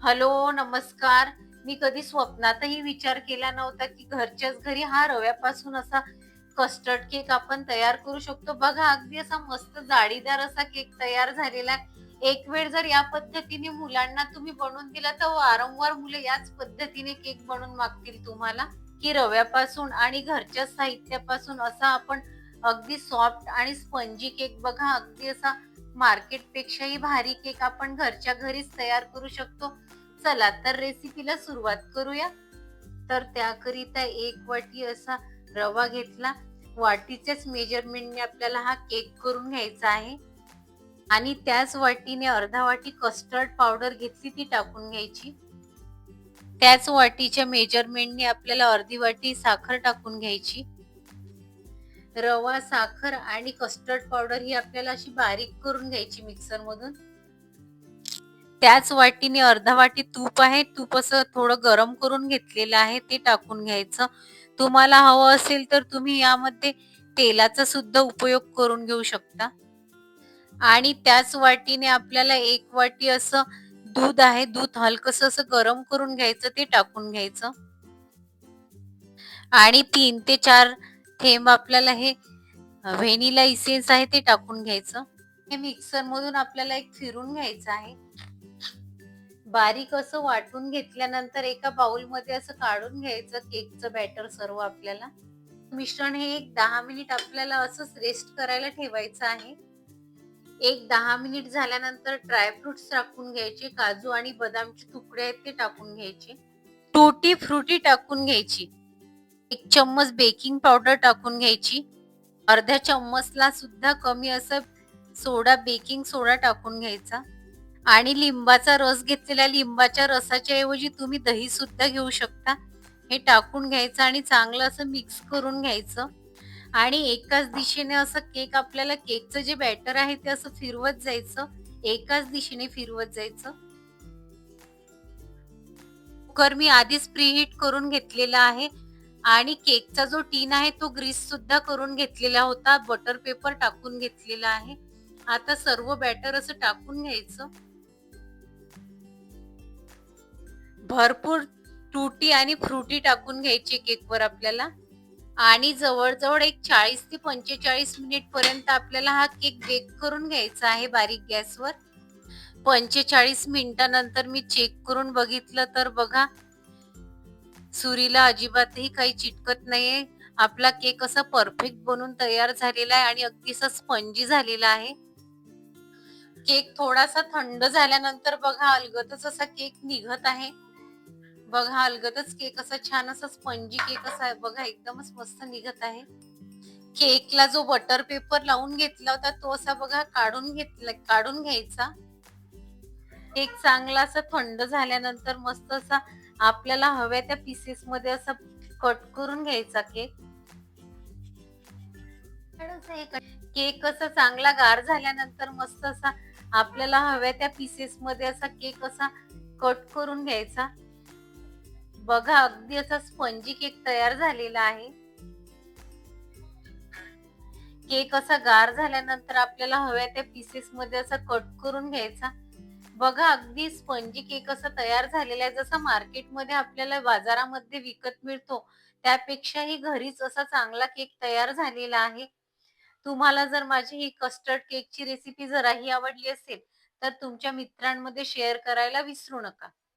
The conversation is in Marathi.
हॅलो, नमस्कार. मी कधी स्वप्नातही विचार केला नव्हता, की घरच्याच घरी हा रव्यापासून असा कस्टर्ड केक आपण तयार करू शकतो. बघा, अगदी असा मस्त जाळीदार असा केक तयार झालेला आहे. एक वेळ जर या पद्धतीने मुलांना तुम्ही बनवून दिला, तर वारंवार मुलं याच पद्धतीने केक बनवून मागतील तुम्हाला, की रव्यापासून आणि घरच्या साहित्यापासून असा आपण अगदी सॉफ्ट आणि स्पंजी केक बघा, अगदी असा मार्केटपेक्षाही भारी केक आपण घरच्या घरीच तयार करू शकतो. चला तर रेसिपीला सुरुवात करूया. तर त्याकरिता 1 वाटी असा रवा घेतला. वाटीच्याच मेजरमेंटने आपल्याला हा केक करून घ्यायचा आहे. आणि त्याच वाटीने अर्धा वाटी कस्टर्ड पावडर घेतली, ती टाकून घ्यायची. त्याच वाटीच्या मेजरमेंटने आपल्याला अर्धी वाटी साखर टाकून घ्यायची. रवा, साखर आणि कस्टर्ड पावडर ही आपल्याला अशी बारीक करून घ्यायची मिक्सरमधून. त्याच वाटीने अर्धा वाटी तूप आहे. तूप असं थोडं गरम करून घेतलेलं आहे, ते टाकून घ्यायचं. तुम्हाला हवं असेल तर तुम्ही यामध्ये तेलाचा सुद्धा उपयोग करून घेऊ शकता. आणि त्याच वाटीने आपल्याला 1 वाटी असं दूध आहे. दूध हलकंसं असं गरम करून घ्यायचं, ते टाकून घ्यायचं. आणि 3 ते 4 थेंब आपल्याला हे व्हॅनिला इसेन्स आहे, ते टाकून घ्यायचं. हे मिक्सरमधून आपल्याला एक फिरून घ्यायचं आहे. बारीक असं वाटून घेतल्यानंतर एका बाउलमध्ये असं काढून घ्यायचं केकचं बॅटर सर्व आपल्याला. मिश्रण हे एक 10 मिनिट आपल्याला असंच रेस्ट करायला ठेवायचं आहे. एक 10 मिनिट झाल्यानंतर ड्रायफ्रुट्स टाकून घ्यायचे. काजू आणि बदामचे तुकडे आहेत ते टाकून घ्यायचे. टुटी फ्रुटी टाकून घ्यायची. 1 चम्मच बेकिंग पावडर टाकून घ्यायची. अर्ध्या चम्मचला सुद्धा कमी असं बेकिंग सोडा टाकून घ्यायचा. आणि लिंबाचा रस घेतलेला, लिंबाच्या रसाच्या ऐवजी तुम्ही दही सुद्धा घेऊ शकता. हे टाकून घ्यायचं आणि चांगलं असं मिक्स करून घ्यायचं. आणि एकाच दिशेने असं आपल्याला केकचं जे बॅटर आहे ते असं फिरवत जायचं. एकाच दिशेने फिरवत जायचं. कुकर मी आधीच प्रीहीट करून घेतलेला आहे आणि केकचा जो टीन आहे तो ग्रीस सुद्धा करून घेतलेला होता. बटर पेपर टाकून घेतलेला आहे. आता सर्व बॅटर असं टाकून घ्यायचं. भरपूर टुटी आणि फ्रुटी टाकून घ्यायची केकवर आपल्याला. आणि जवळ-जवळ एक 40 ते 45 मिनिट पर्यंत आपल्याला हा केक बेक करून घ्यायचा आहे बारीक गॅसवर. 45 मिनिटानंतर मी चेक करून बघितलं तर बघा, सुरीला अजिबातही काही चिटकत नाहीये. आपला केक असा परफेक्ट बनून तयार झालेला आहे आणि अगदी असा स्पंजी झालेला आहे. केक थोडासा थंड झाल्यानंतर बघा अलगदच असा केक निघत आहे. बघा अलगदच केक असा छान असा स्पंजी केक असा बघा एकदमच मस्त निघत आहे. केकला जो बटर पेपर लावून घेतला होता तो असा बघा काढून घ्यायचा. केक चांगला असा थंड झाल्यानंतर मस्त असा आपल्याला हव्या त्या पीसेस मध्ये असा कट करून घ्यायचा केक. केक असा चांगला गार झाल्यानंतर मस्त असा आपल्याला हव्या त्या पीसेस मध्ये असा केक असा कट करून घ्यायचा. बघा अगदी असा स्पंजी केक तयार झालेला आहे. केक असा गार झाल्यानंतर आपल्याला हव्या त्या पीसेस मध्ये असा कट करून घ्यायचा. बघा अगदी स्पंजी केक असा तयार झालेला आहे. जसा मार्केटमध्ये आपल्याला बाजारामध्ये विकत मिळतो त्यापेक्षाही घरीच असा चांगला केक तयार झालेला आहे. तुम्हाला जर माझी ही कस्टर्ड केकची रेसिपी जराही आवडली असेल तर तुमच्या मित्रांमध्ये शेअर करायला विसरू नका.